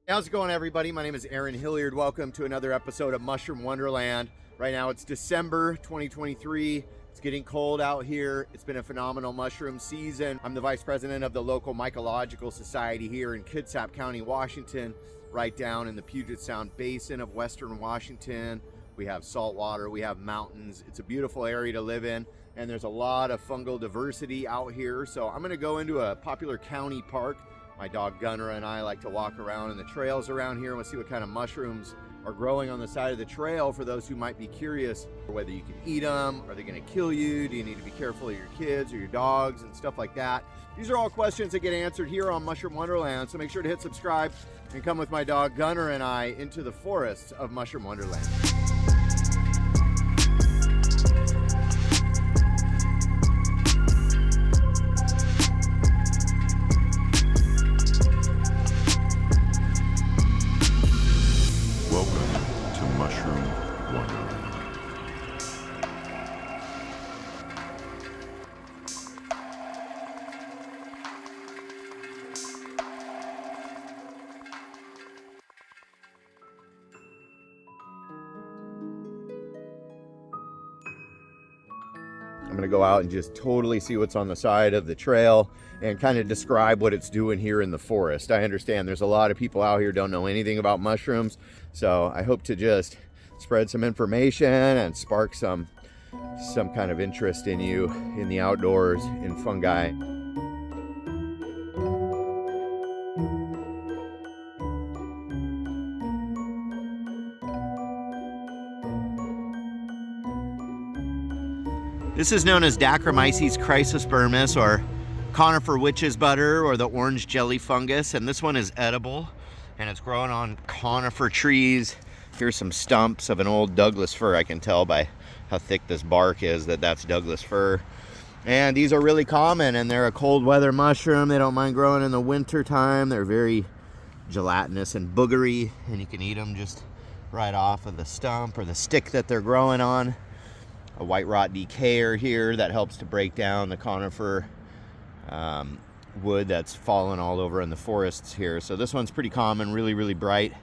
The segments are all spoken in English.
How's it going, everybody? My name is Aaron Hilliard. Welcome to another episode of Mushroom Wonderland. Right now it's December 2023. It's getting cold out here. It's been a phenomenal mushroom season. I'm the vice president of the local Mycological Society here in Kitsap County, Washington, right down in the Puget Sound Basin of Western Washington. We have salt water, we have mountains. It's a beautiful area to live in, and there's a lot of fungal diversity out here. So I'm gonna go into a popular county park. My dog Gunner and I like to walk around in the trails around here and we'll see what kind of mushrooms are growing on the side of the trail for those who might be curious whether you can eat them. Are they going to kill you? Do you need to be careful of your kids or your dogs and stuff like that? These are all questions that get answered here on Mushroom Wonderland, so make sure to hit subscribe and come with my dog Gunner and I into the forests of Mushroom Wonderland. I'm gonna go out and just totally see what's on the side of the trail and kind of describe what it's doing here in the forest. I understand there's a lot of people out here don't know anything about mushrooms, so I hope to just spread some information and spark some kind of interest in you in the outdoors, in fungi. This is known as Dacromyces chrysospermous, or conifer witch's butter, or the orange jelly fungus, and this one is edible and it's growing on conifer trees. Here's some stumps of an old Douglas fir. I can tell by how thick this bark is that that's Douglas fir. And these are really common, and they're a cold weather mushroom. They don't mind growing in the winter time. They're very gelatinous and boogery, and you can eat them just right off of the stump or the stick that they're growing on. A white rot decayer here that helps to break down the conifer wood that's fallen all over in the forests here. So this one's pretty common, really bright,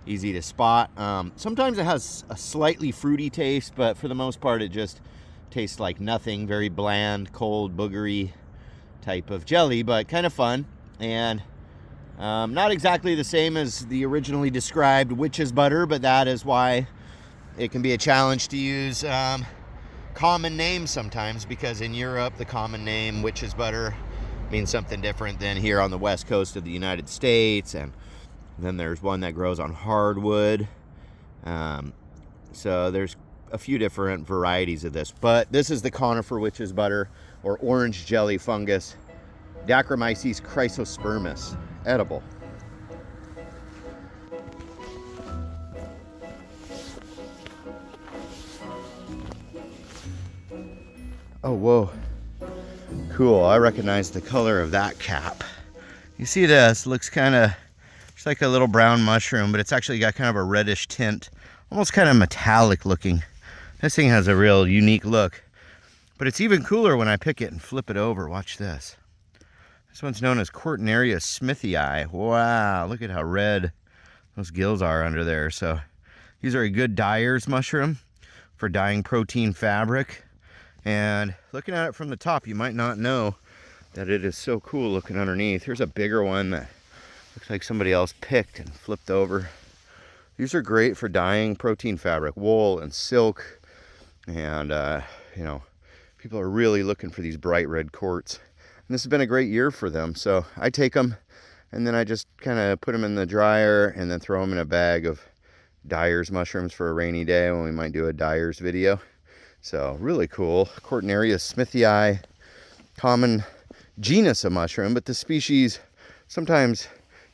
easy to spot. Sometimes it has a slightly fruity taste, but for the most part it just tastes like nothing. Very bland, cold, boogery type of jelly, but kind of fun, and not exactly the same as the originally described witch's butter, but that is why it can be a challenge to use common names sometimes, because in Europe the common name witch's butter means something different than here on the west coast of the United States. And then there's one that grows on hardwood, so there's a few different varieties of this, but this is the conifer witch's butter, or orange jelly fungus, Dacromyces chrysospermous, edible. Oh, whoa, cool. I recognize the color of that cap. You see this, looks kind of just like a little brown mushroom, but it's actually got kind of a reddish tint, almost kind of metallic looking. This thing has a real unique look, but it's even cooler when I pick it and flip it over. Watch this. This one's known as Cortinaria smithii. Wow, look at how red those gills are under there. So these are a good dyer's mushroom for dyeing protein fabric. And looking at it from the top, you might not know that it is so cool looking underneath. Here's a bigger one that looks like somebody else picked and flipped over. These are great for dyeing protein fabric, wool and silk. And, you know, people are really looking for these bright red quartz. And this has been a great year for them. So I take them and then I just kind of put them in the dryer and then throw them in a bag of Dyers mushrooms for a rainy day when we might do a Dyers video. So really cool. Cortinaria smithii, common genus of mushroom, but the species, sometimes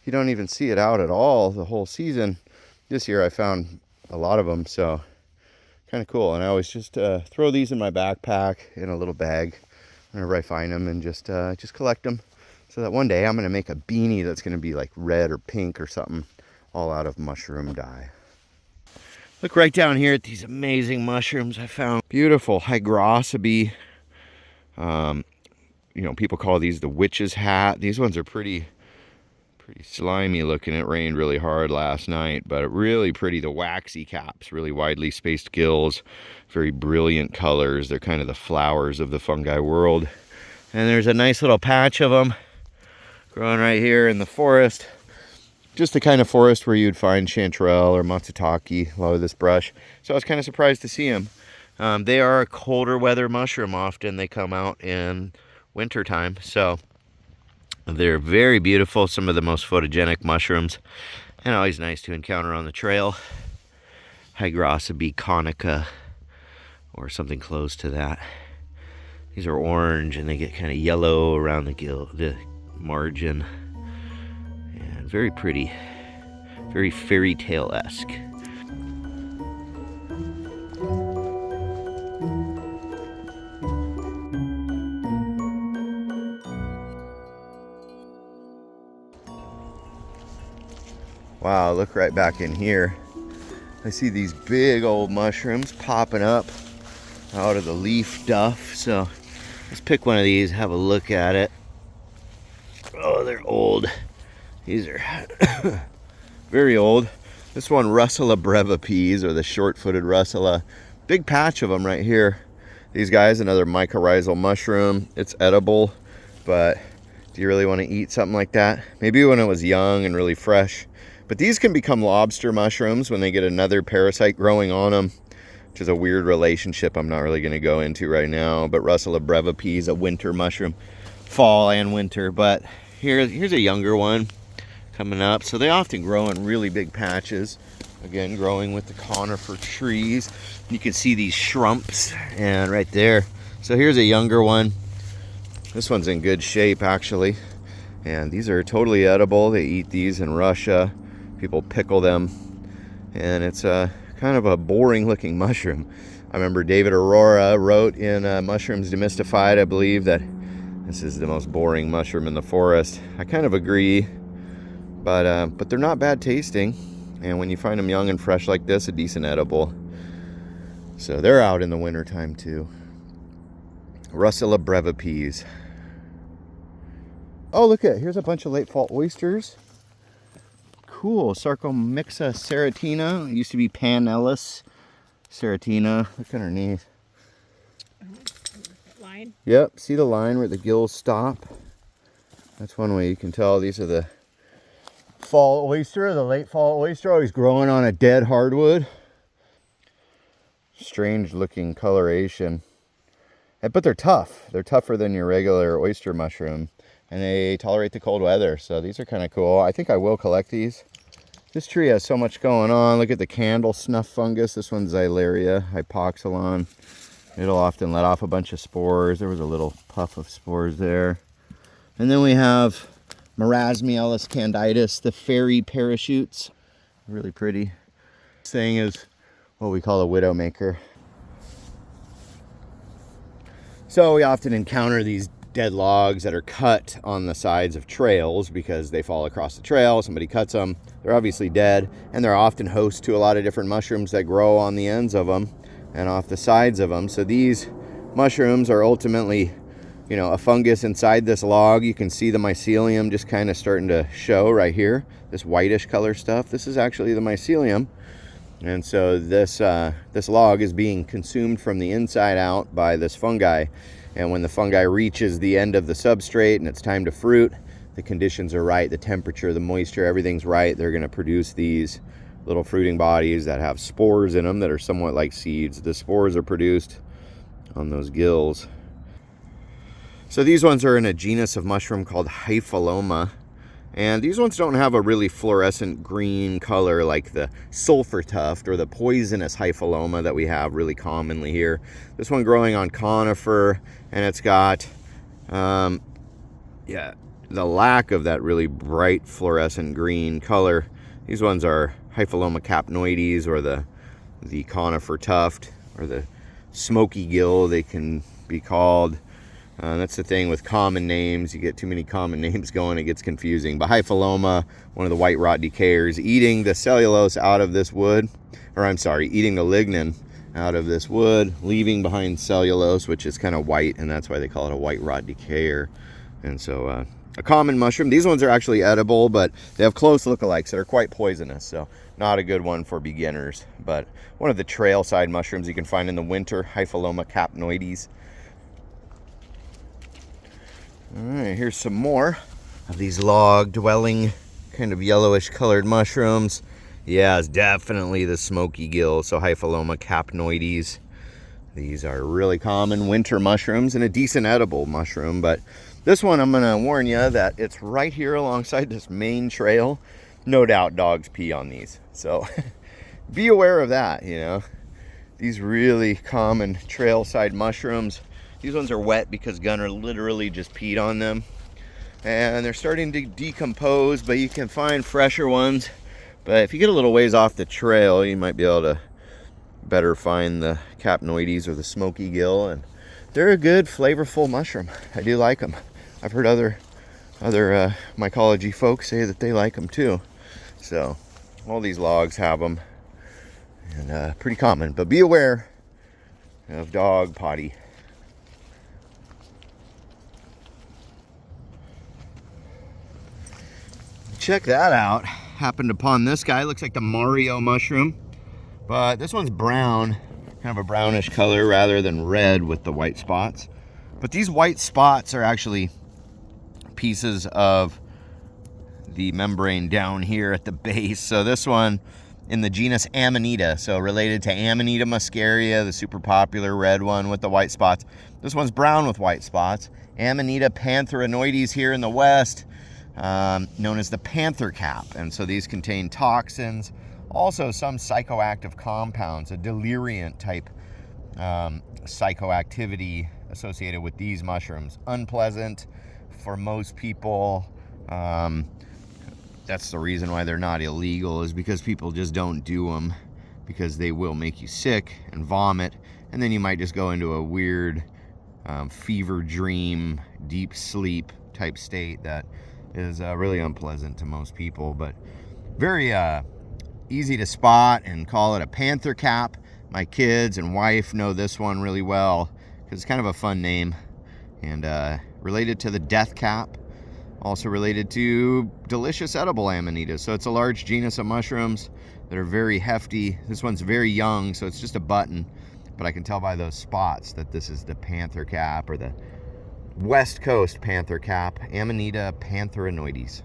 you don't even see it out at all the whole season. This year I found a lot of them, so kind of cool. And I always just throw these in my backpack in a little bag whenever I find them, and just collect them, so that one day I'm gonna make a beanie that's gonna be like red or pink or something, all out of mushroom dye. Look right down here at these amazing mushrooms I found. Beautiful hygrosabe. You know, people call these the witch's hat. These ones are pretty Pretty slimy looking. It rained really hard last night, but really pretty. The waxy caps, really widely spaced gills, very brilliant colors. They're kind of the flowers of the fungi world. And there's a nice little patch of them growing right here in the forest. Just the kind of forest where you'd find chanterelle or matsutake, a lot of this brush. So I was kind of surprised to see them. They are a colder weather mushroom. Often they come out in wintertime. So they're very beautiful, some of the most photogenic mushrooms, and always nice to encounter on the trail. Hygrossa conica, or something close to that. These are orange, and they get kind of yellow around the margin, and very pretty, very fairy tale-esque. Wow, look right back in here. I see these big old mushrooms popping up out of the leaf duff. So let's pick one of these, have a look at it. Oh, they're old. These are very old. This one, Russa Breva peas, or the short-footed Russa. Big patch of them right here. These guys, another mycorrhizal mushroom. It's edible, but do you really want to eat something like that? Maybe when it was young and really fresh. But these can become lobster mushrooms when they get another parasite growing on them, which is a weird relationship I'm not really going to go into right now. But Russa Breva peas, a winter mushroom, fall and winter. But here's a younger one coming up. So they often grow in really big patches. Again, growing with the conifer trees. You can see these shrumps and right there. So here's a younger one. This one's in good shape, actually. And these are totally edible. They eat these in Russia. People pickle them, and it's kind of a boring looking mushroom. I remember David Aurora wrote in Mushrooms Demystified, I believe, that this is the most boring mushroom in the forest. I kind of agree, but they're not bad tasting, and when you find them young and fresh like this, a decent edible. So they're out in the wintertime too. Russa Breva peas. Oh, look at, here's a bunch of late fall oysters. Cool, Sarcomixa serratina. It used to be Panellus serratina. Look underneath. Line? Yep, see the line where the gills stop? That's one way you can tell. These are the fall oyster, the late fall oyster, always growing on a dead hardwood. Strange looking coloration. But they're tough. They're tougher than your regular oyster mushroom. And they tolerate the cold weather, so these are kind of cool. I think I will collect these. This tree has so much going on. Look at the candle snuff fungus. This one's Laria hypoxylon. It'll often let off a bunch of spores. There was a little puff of spores there. And then we have Marasmiellus candidus, the fairy parachutes. Really pretty. This thing is what we call a widowmaker. So we often encounter these dead logs that are cut on the sides of trails because they fall across the trail, somebody cuts them, they're obviously dead, and they're often host to a lot of different mushrooms that grow on the ends of them and off the sides of them. So these mushrooms are ultimately, a fungus inside this log. You can see the mycelium just kind of starting to show right here, this whitish color stuff. This is actually the mycelium. And so this log is being consumed from the inside out by this fungi. And when the fungi reaches the end of the substrate and it's time to fruit, the conditions are right, the temperature, the moisture, everything's right. They're going to produce these little fruiting bodies that have spores in them that are somewhat like seeds. The spores are produced on those gills. So these ones are in a genus of mushroom called Hyoma. And these ones don't have a really fluorescent green color like the sulfur tuft or the poisonous Hyoma that we have really commonly here. This one growing on conifer, and it's got, the lack of that really bright fluorescent green color. These ones are Hyoma Capnoides, or the conifer tuft, or the Smoky Gill they can be called. That's the thing with common names. You get too many common names going, it gets confusing. But Hyoma, one of the white rot decayers, eating the cellulose out of this wood, eating the lignin out of this wood, leaving behind cellulose, which is kind of white, and that's why they call it a white rot decayer. And so a common mushroom. These ones are actually edible, but they have close lookalikes that are quite poisonous, so not a good one for beginners. But one of the trailside mushrooms you can find in the winter, Hyoma Capnoides. All right, here's some more of these log-dwelling, kind of yellowish colored mushrooms. Yeah, it's definitely the Smoky Gill, so Hyoma Capnoides. These are really common winter mushrooms and a decent edible mushroom, but this one I'm gonna warn you that it's right here alongside this main trail. No doubt dogs pee on these, so be aware of that, you know. These really common trailside mushrooms. These ones are wet because Gunner literally just peed on them. And they're starting to decompose, but you can find fresher ones. But if you get a little ways off the trail, you might be able to better find the Capnoides or the Smoky Gill. And they're a good, flavorful mushroom. I do like them. I've heard other mycology folks say that they like them too. So all these logs have them. And pretty common. But be aware of dog potty. Check that out. Happened upon this guy. Looks like the Mario mushroom, but this one's brown, kind of a brownish color rather than red with the white spots. But these white spots are actually pieces of the membrane down here at the base. So this one in the genus Amanita, so related to Amanita muscaria, the super popular red one with the white spots. This one's brown with white spots. Amanita pantheranoides here in the west, known as the Panther Cap. And so these contain toxins, also some psychoactive compounds, a deliriant type psychoactivity associated with these mushrooms. Unpleasant for most people. That's the reason why they're not illegal, is because people just don't do them because they will make you sick and vomit, and then you might just go into a weird fever dream, deep sleep type state that is really unpleasant to most people. But very easy to spot and call it a Panther Cap. My kids and wife know this one really well because it's kind of a fun name, and related to the death cap, also related to delicious edible Amanita. So it's a large genus of mushrooms that are very hefty. This one's very young, so it's just a button, but I can tell by those spots that this is the Panther Cap, or the West Coast Panther Cap, Amanita pantheranoides.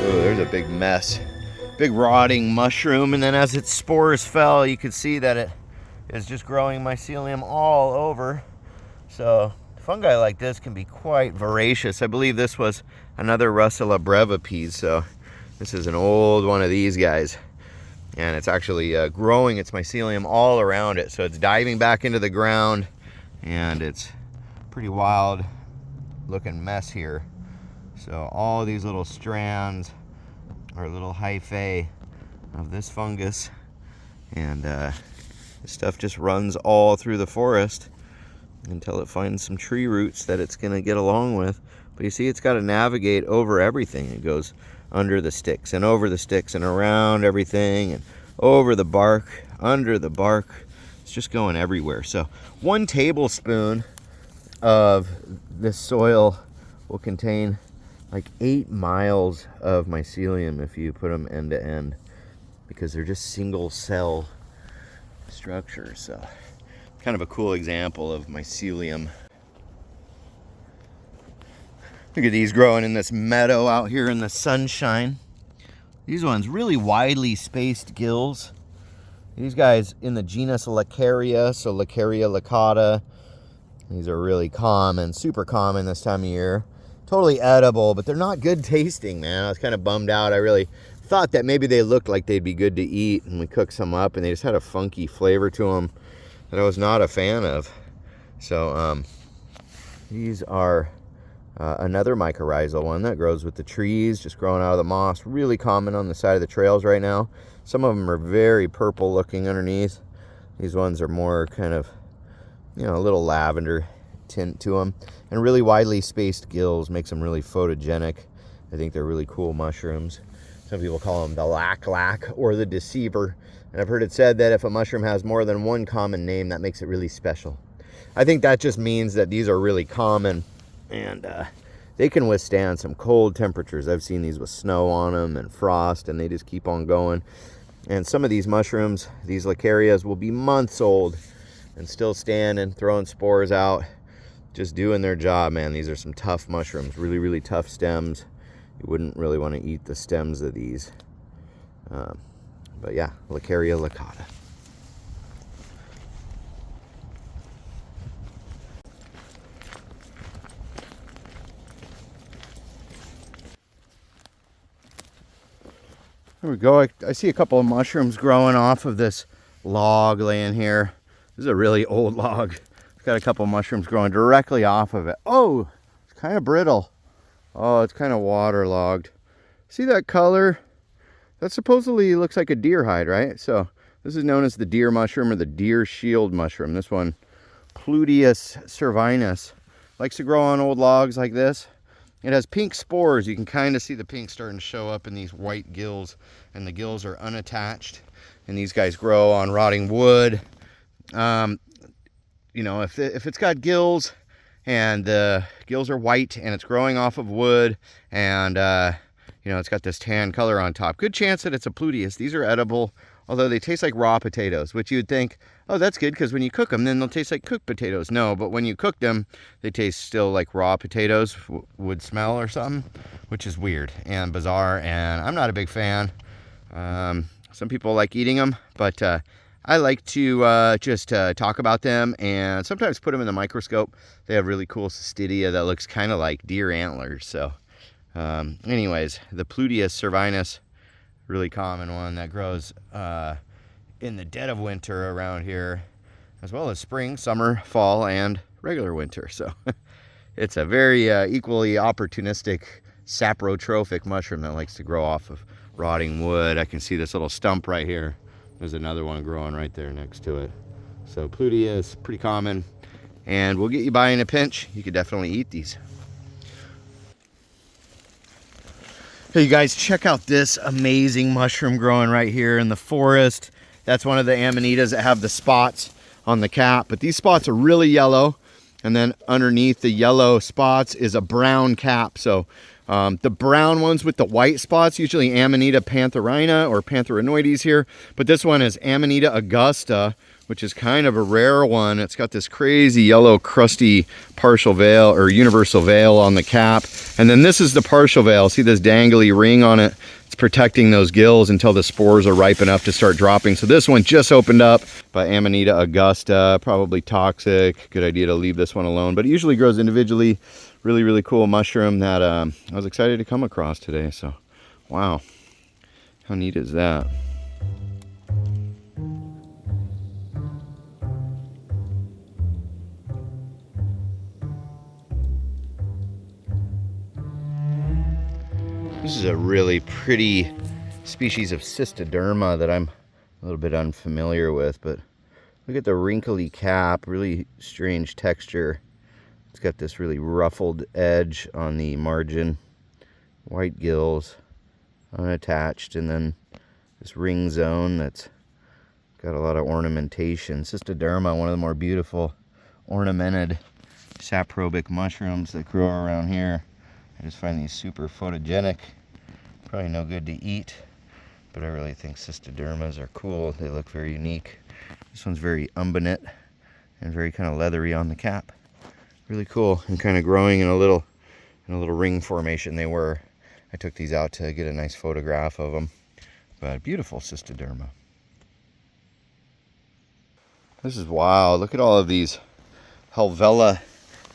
Oh, there's a big mess. Big rotting mushroom, and then as its spores fell, you could see that it is just growing mycelium all over. So fungi like this can be quite voracious. I believe this was another Russa Breva piece, so this is an old one of these guys, and it's actually growing its mycelium all around it. So it's diving back into the ground, and it's pretty wild looking mess here. So all these little strands or little hyphae of this fungus, and this stuff just runs all through the forest until it finds some tree roots that it's gonna get along with. But you see, it's got to navigate over everything. It goes under the sticks and over the sticks and around everything and over the bark, under the bark. It's just going everywhere. So 1 tablespoon of this soil will contain like 8 miles of mycelium if you put them end to end, because they're just single cell structures. So kind of a cool example of mycelium. Look at these growing in this meadow out here in the sunshine. These ones really widely spaced gills. These guys in the genus Laria, so Laria laccata. These are really common, super common this time of year. Totally edible, but they're not good tasting, man. I was kind of bummed out. I really thought that maybe they looked like they'd be good to eat, and we cooked some up, and they just had a funky flavor to them that I was not a fan of. So these are another mycorrhizal one that grows with the trees, just growing out of the moss. Really common on the side of the trails right now. Some of them are very purple looking underneath. These ones are more kind of, you know, a little lavender tint to them, and really widely spaced gills makes them really photogenic. I think they're really cool mushrooms. Some people call them the lack or the deceiver. And I've heard it said that if a mushroom has more than one common name, that makes it really special. I think that just means that these are really common, and they can withstand some cold temperatures. I've seen these with snow on them and frost, and they just keep on going. And some of these mushrooms, these Lacarias, will be months old and still standing, throwing spores out, just doing their job, man. These are some tough mushrooms, really, really tough stems. You wouldn't really want to eat the stems of these. But yeah, Lacaria laccata. There we go. I see a couple of mushrooms growing off of this log laying here. This is a really old log. It's got a couple of mushrooms growing directly off of it. Oh, it's kind of brittle. Oh, it's kind of waterlogged. See that color? That supposedly looks like a deer hide, right? So this is known as the deer mushroom or the deer shield mushroom. This one, Pluteus cervinus, likes to grow on old logs like this. It has pink spores. You can kind of see the pink starting to show up in these white gills, and the gills are unattached. And these guys grow on rotting wood. You know, if it's got gills and the gills are white and it's growing off of wood and you know, it's got this tan color on top, good chance that it's a Pluteus. These are edible, although they taste like raw potatoes, which you would think, oh, that's good because when you cook them, then they'll taste like cooked potatoes. No, but when you cook them, they taste still like raw potatoes would smell or something, which is weird and bizarre, and I'm not a big fan. Some people like eating them, but I like to just talk about them and sometimes put them in the microscope. They have really cool cystidia that looks kind of like deer antlers. So anyways, the Pluteus cervinus, really common one that grows in the dead of winter around here, as well as spring, summer, fall, and regular winter. So it's a very equally opportunistic saprotrophic mushroom that likes to grow off of rotting wood. I can see this little stump right here. There's another one growing right there next to it. So Pluteus, pretty common, and we'll get you by in a pinch. You could definitely eat these. Hey, you guys, check out this amazing mushroom growing right here in the forest. That's one of the amanitas that have the spots on the cap, but these spots are really yellow, and then underneath the yellow spots is a brown cap. So the brown ones with the white spots, usually Amanita pantherina or Pantherinoides here, but this one is Amanita augusta, which is kind of a rare one. It's got this crazy yellow crusty partial veil or universal veil on the cap. And then this is the partial veil. See this dangly ring on it? It's protecting those gills until the spores are ripe enough to start dropping. So this one just opened up by Amanita augusta, probably toxic. Good idea to leave this one alone, but it usually grows individually. Really, really cool mushroom that I was excited to come across today. So, wow, how neat is that? This is a really pretty species of Cystoderma that I'm a little bit unfamiliar with, but look at the wrinkly cap, really strange texture. It's got this really ruffled edge on the margin, white gills, unattached, and then this ring zone that's got a lot of ornamentation. Cystoderma, one of the more beautiful ornamented saprobic mushrooms that grow around here. I just find these super photogenic. Probably no good to eat, but I really think Cystodermas are cool. They look very unique. This one's very umbonate and very kind of leathery on the cap. Really cool, and kind of growing in a little ring formation they were. I took these out to get a nice photograph of them. But beautiful Cystoderma. This is wild. Look at all of these Helvella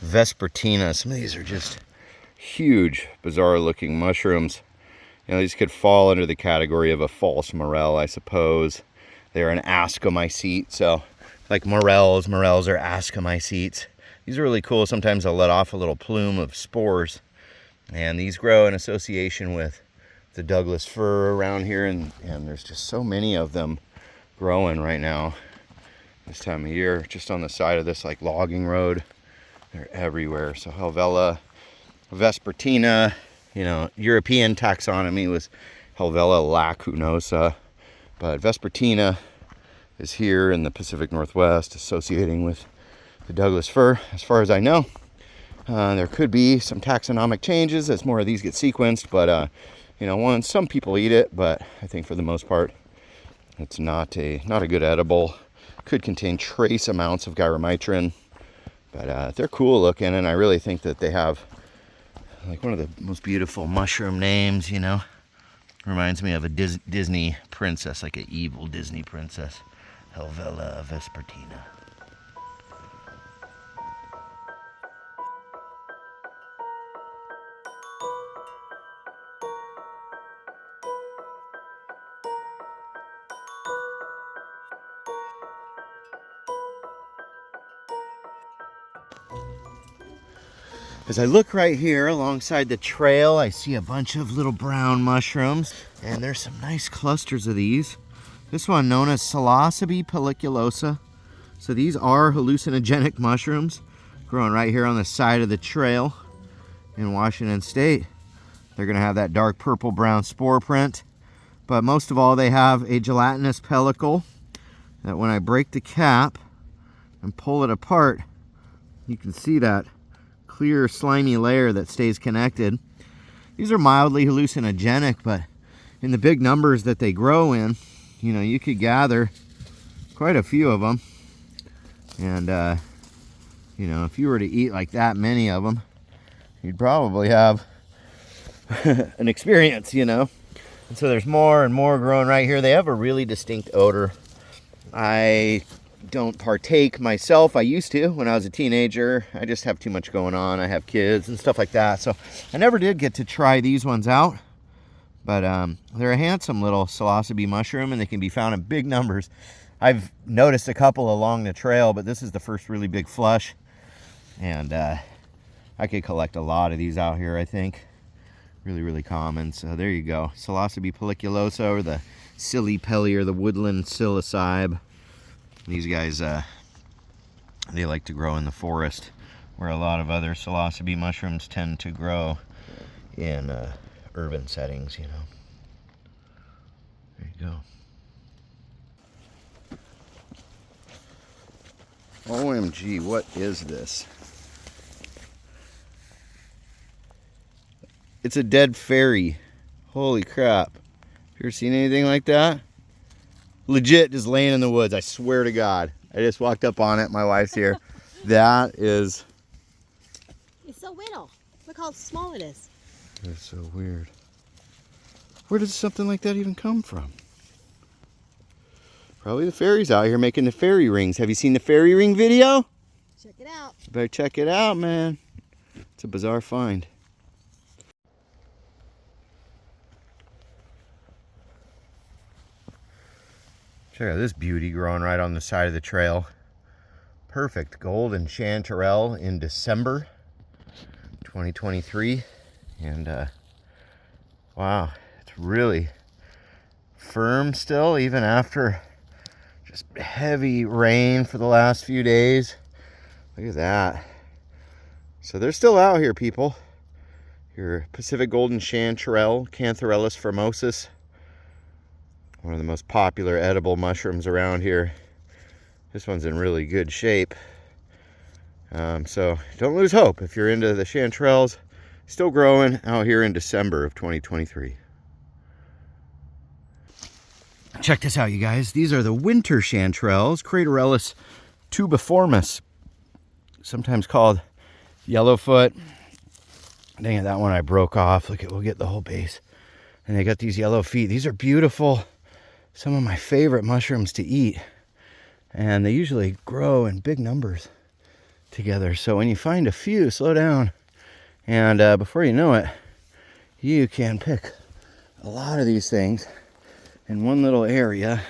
vespertina. Some of these are just huge, bizarre looking mushrooms. You know, these could fall under the category of a false morel, I suppose. They're an ascomycete, so like morels are ascomycetes. These are really cool. Sometimes they'll let off a little plume of spores, and these grow in association with the Douglas fir around here, and there's just so many of them growing right now this time of year, just on the side of this like logging road. They're everywhere. So Helvella vespertina, you know, European taxonomy was Helvella lacunosa. But Vespertina is here in the Pacific Northwest, associating with the Douglas fir, as far as I know. There could be some taxonomic changes as more of these get sequenced, but you know, some people eat it, but I think for the most part, it's not a good edible. Could contain trace amounts of gyromitrin, but they're cool looking, and I really think that they have like one of the most beautiful mushroom names, you know. Reminds me of a Disney princess, like an evil Disney princess. Helvella vespertina. As I look right here alongside the trail, I see a bunch of little brown mushrooms, and there's some nice clusters of these. This one known as Psilocybe pelliculosa. So these are hallucinogenic mushrooms growing right here on the side of the trail in Washington State. They're gonna have that dark purple brown spore print, but most of all they have a gelatinous pellicle that when I break the cap and pull it apart, you can see that clear slimy layer that stays connected. These are mildly hallucinogenic, but in the big numbers that they grow in, you know, you could gather quite a few of them. And you know, if you were to eat like that many of them, you'd probably have an experience, you know. And so there's more and more growing right here. They have a really distinct odor. I don't partake myself. I used to when I was a teenager. I just have too much going on. I have kids and stuff like that, so I never did get to try these ones out. But they're a handsome little psilocybe mushroom, and they can be found in big numbers. I've noticed a couple along the trail, but this is the first really big flush, and I could collect a lot of these out here, I think. Really common. So there you go, Psilocybe pelliculosa, or the silly pelly, or the woodland psilocybe. These guys, they like to grow in the forest, where a lot of other psilocybe mushrooms tend to grow in urban settings, you know. There you go. OMG, what is this? It's a dead fairy. Holy crap. Have you ever seen anything like that? Legit just laying in the woods, I swear to God. I just walked up on it, my wife's here. That is... It's so little. Look how small it is. That's so weird. Where does something like that even come from? Probably the fairies out here making the fairy rings. Have you seen the fairy ring video? Check it out. You better check it out, man. It's a bizarre find. Check out this beauty growing right on the side of the trail. Perfect golden chanterelle in December 2023. And wow, it's really firm still, even after just heavy rain for the last few days. Look at that. So they're still out here, people. Your Pacific golden chanterelle, Cantharellus formosus. One of the most popular edible mushrooms around here. This one's in really good shape. So don't lose hope if you're into the chanterelles. Still growing out here in December of 2023. Check this out, you guys. These are the winter chanterelles, Craterellus tubiformis, sometimes called yellowfoot. Dang it, that one I broke off. Look at, we'll get the whole base. And they got these yellow feet. These are beautiful. Some of my favorite mushrooms to eat. And they usually grow in big numbers together. So when you find a few, slow down. And before you know it, you can pick a lot of these things in one little area.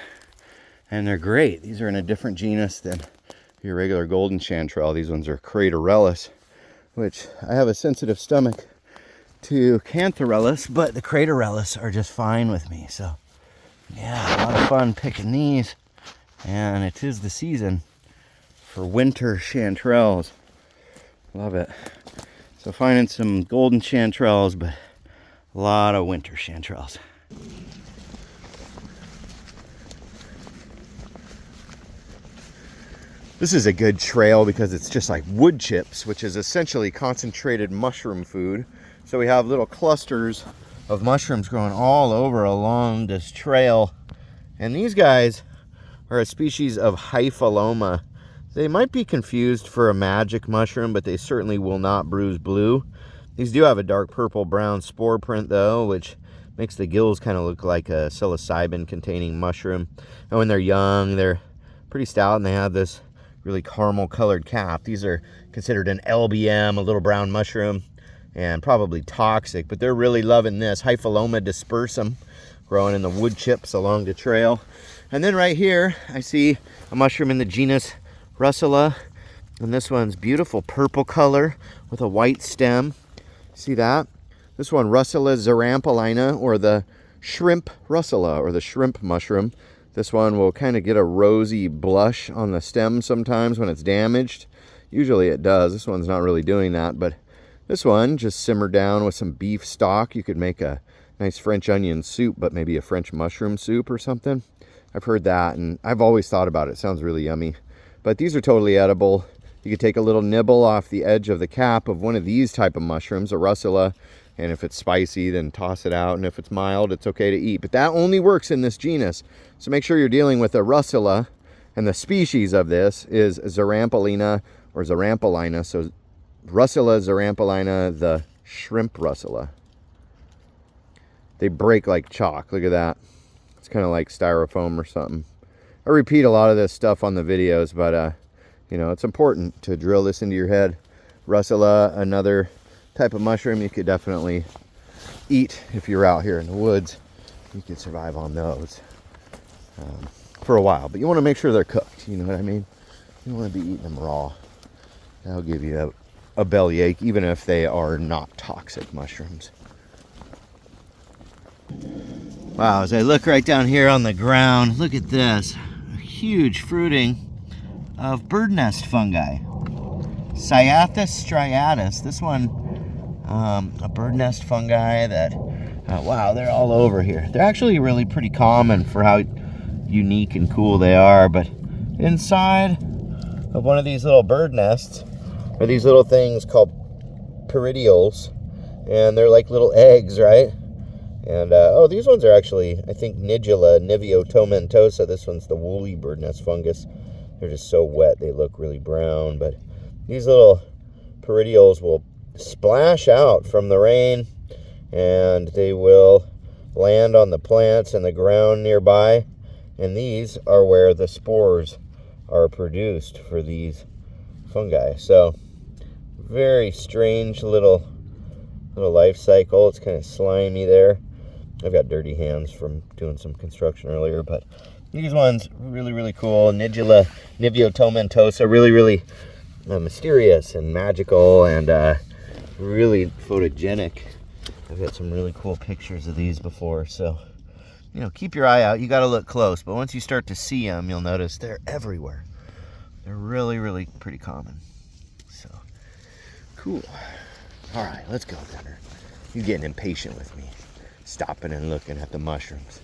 And they're great. These are in a different genus than your regular golden chanterelle. These ones are Craterellus, which I have a sensitive stomach to Cantharellus, but the Craterellus are just fine with me. So yeah, a lot of fun picking these. And it is the season for winter chanterelles. Love it. So finding some golden chanterelles, but a lot of winter chanterelles. This is a good trail because it's just like wood chips, which is essentially concentrated mushroom food. So we have little clusters of mushrooms growing all over along this trail. And these guys are a species of Hyoma. They might be confused for a magic mushroom, but they certainly will not bruise blue. These do have a dark purple brown spore print though, which makes the gills kind of look like a psilocybin containing mushroom. And when they're young, they're pretty stout and they have this really caramel colored cap. These are considered an LBM, a little brown mushroom, and probably toxic, but they're really loving this. Hyoma dispersum growing in the wood chips along the trail. And then right here, I see a mushroom in the genus Russa, and this one's beautiful purple color with a white stem. See that? This one, Russa zarampolina, or the shrimp Russa, or the shrimp mushroom. This one will kind of get a rosy blush on the stem sometimes when it's damaged. Usually it does. This one's not really doing that, but this one just simmered down with some beef stock. You could make a nice French onion soup, but maybe a French mushroom soup or something. I've heard that, and I've always thought about it. It sounds really yummy. But these are totally edible. You could take a little nibble off the edge of the cap of one of these type of mushrooms, a Russa, and if it's spicy, then toss it out, and if it's mild, it's okay to eat. But that only works in this genus. So make sure you're dealing with a Russa, and the species of this is zarampolina or zarampolina. So Russa zarampolina, the shrimp Russa. They break like chalk. Look at that. It's kind of like styrofoam or something. I repeat a lot of this stuff on the videos, but you know, it's important to drill this into your head. Russa, another type of mushroom you could definitely eat if you're out here in the woods. You could survive on those for a while, but you want to make sure they're cooked. You know what I mean? You don't want to be eating them raw. That'll give you a bellyache, even if they are not toxic mushrooms. Wow, as I look right down here on the ground, look at this. A huge fruiting of bird nest fungi. Cyathus striatus. This one, a bird nest fungi that, wow, they're all over here. They're actually really pretty common for how unique and cool they are, but inside of one of these little bird nests are these little things called peridioles, and they're like little eggs, right? And, oh, these ones are actually, I think, Nidula niviotomentosa. This one's the woolly bird nest fungus. They're just so wet, they look really brown, but these little peridioles will splash out from the rain, and they will land on the plants and the ground nearby, and these are where the spores are produced for these fungi. So very strange little life cycle. It's kind of slimy there. I've got dirty hands from doing some construction earlier, but these ones really cool. Nidula niviotomentosa, really mysterious and magical, and really photogenic. I've got some really cool pictures of these before, so you know, keep your eye out. You got to look close, but once you start to see them, you'll notice they're everywhere. They're really pretty common. So cool. All right, let's go, Gunner. You're getting impatient with me, stopping and looking at the mushrooms.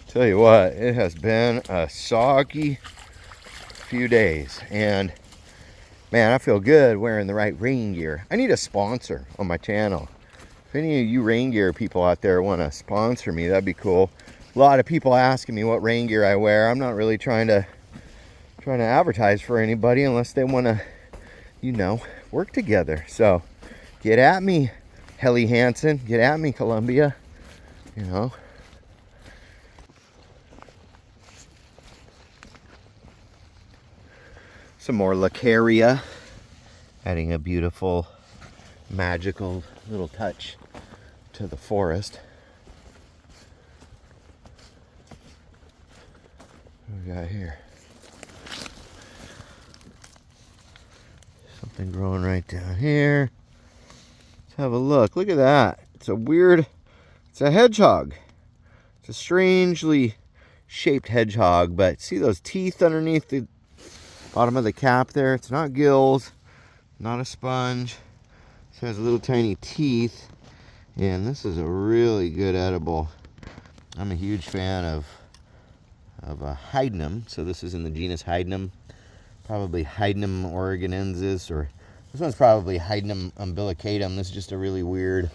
Tell you what, it has been a soggy few days, and man, I feel good wearing the right rain gear. I need a sponsor on my channel. If any of you rain gear people out there want to sponsor me, that'd be cool. A lot of people asking me what rain gear I wear. I'm not really trying to advertise for anybody unless they want to, you know, work together. So get at me, Helly Hansen. Get at me, Columbia. You know. Some more Laria, adding a beautiful, magical little touch to the forest. What do we got here? Something growing right down here. Let's have a look. Look at that. It's a hedgehog. It's a strangely shaped hedgehog, but see those teeth underneath the bottom of the cap there? It's not gills, not a sponge. It has little tiny teeth, and this is a really good edible. I'm a huge fan of Hydenum, so this is in the genus Hydenum, probably Hydenum oregonensis, or this one's probably Hydenum umbilicatum. This is just a really weird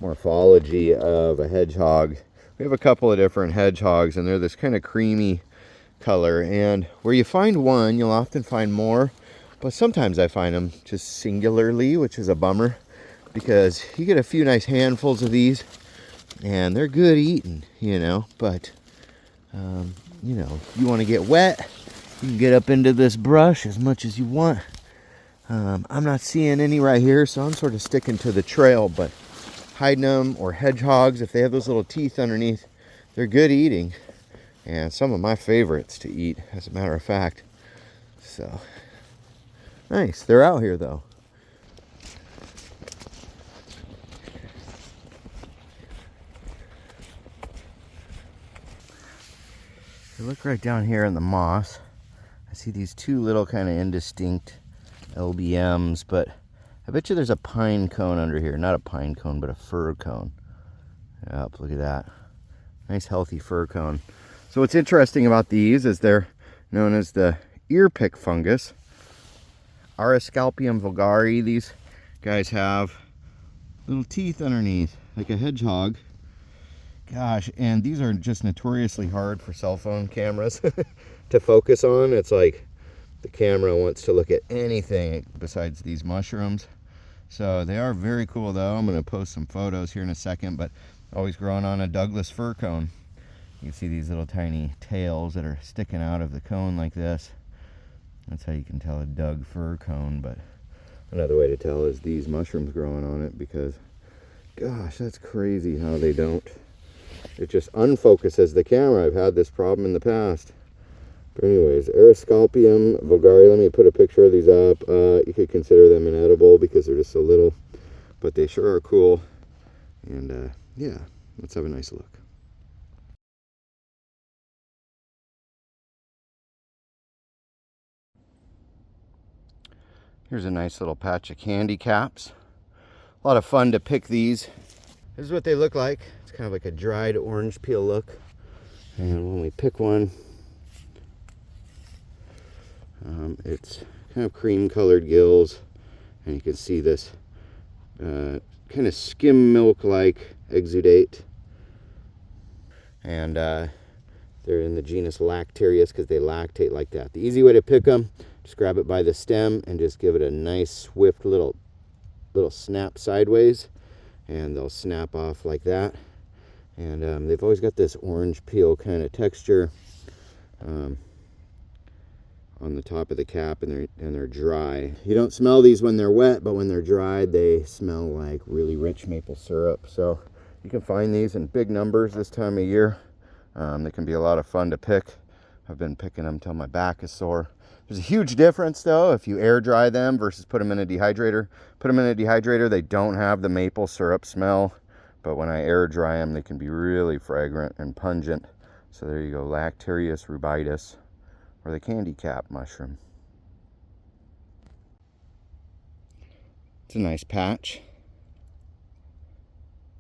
morphology of a hedgehog. We have a couple of different hedgehogs, and they're this kind of creamy color, and where you find one, you'll often find more, but sometimes I find them just singularly, which is a bummer, because you get a few nice handfuls of these, and they're good eating, you know, but, you know, you want to get wet, you can get up into this brush as much as you want. I'm not seeing any right here, so I'm sort of sticking to the trail, but Hydenum or hedgehogs, if they have those little teeth underneath, they're good eating, and some of my favorites to eat, as a matter of fact. So, nice. They're out here, though. You look right down here in the moss. I see these two little kind of indistinct LBMs, but I bet you there's a pine cone under here. Not a pine cone, but a fir cone. Yep, look at that. Nice healthy fir cone. So what's interesting about these is they're known as the Earpick Fungus. Ariscalpium vulgare. These guys have little teeth underneath, like a hedgehog. Gosh, and these are just notoriously hard for cell phone cameras to focus on. It's like the camera wants to look at anything besides these mushrooms. So they are very cool, though. I'm going to post some photos here in a second, but always growing on a Douglas fir cone. You see these little tiny tails that are sticking out of the cone like this. That's how you can tell a Doug fir cone, but another way to tell is these mushrooms growing on it, because gosh, that's crazy how they don't. It just unfocuses the camera. I've had this problem in the past. But anyways, Ariscalpium vulgare. Let me put a picture of these up. You could consider them inedible because they're just so little, but they sure are cool. And yeah, let's have a nice look. Here's a nice little patch of candy caps. A lot of fun to pick these. This is what they look like. It's kind of like a dried orange peel look. And when we pick one, it's kind of cream colored gills, and you can see this kind of skim milk like exudate, and they're in the genus Lactarius because they lactate like that. The easy way to pick them, just grab it by the stem and just give it a nice swift little snap sideways, and they'll snap off like that. And they've always got this orange peel kind of texture on the top of the cap, and they're dry. You don't smell these when they're wet, but when they're dried, they smell like really rich maple syrup. So you can find these in big numbers this time of year. They can be a lot of fun to pick. I've been picking them till my back is sore. There's a huge difference, though, if you air dry them versus put them in a dehydrator. Put them in a dehydrator, they don't have the maple syrup smell, but when I air dry them, they can be really fragrant and pungent. So there you go, Lactarius rubitus, or the candy cap mushroom. It's a nice patch.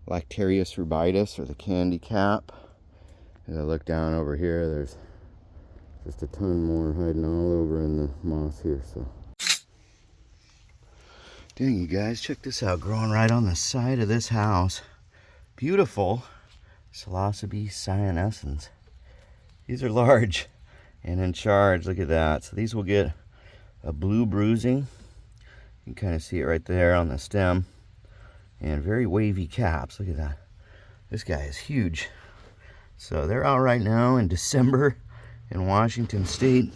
Lactarius rubitus, or the candy cap. As I look down over here, there's just a ton more hiding all over in the moss here. So, dang, you guys, check this out, growing right on the side of this house. Beautiful Psilocybe cyanescens. These are large and in charge. Look at that. So these will get a blue bruising. You can kind of see it right there on the stem, and very wavy caps. Look at that. This guy is huge. So they're out right now in December in Washington State.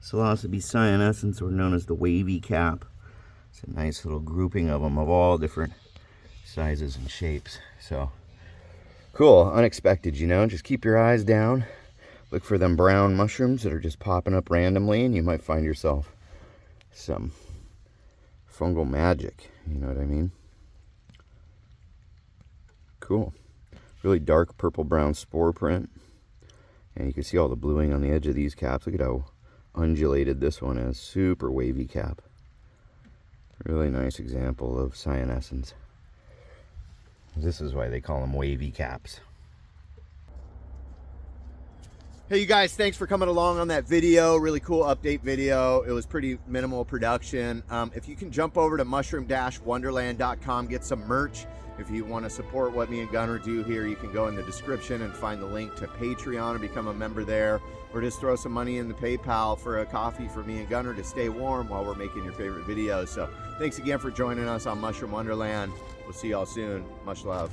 Psilocybe cyanescens, or known as the wavy cap. It's a nice little grouping of them of all different sizes and shapes. So cool, unexpected, you know. Just keep your eyes down. Look for them brown mushrooms that are just popping up randomly, and you might find yourself some fungal magic. You know what I mean? Cool. Really dark purple-brown spore print. And you can see all the bluing on the edge of these caps. Look at how undulated this one is. Super wavy cap. Really nice example of cyanescence. This is why they call them wavy caps. Hey you guys, thanks for coming along on that video. Really cool update video. It was pretty minimal production. If you can jump over to mushroom-wonderland.com, get some merch. If you want to support what me and Gunnar do here, you can go in the description and find the link to Patreon or become a member there, or just throw some money in the PayPal for a coffee for me and Gunnar to stay warm while we're making your favorite videos. So thanks again for joining us on Mushroom Wonderland. We'll see y'all soon. Much love.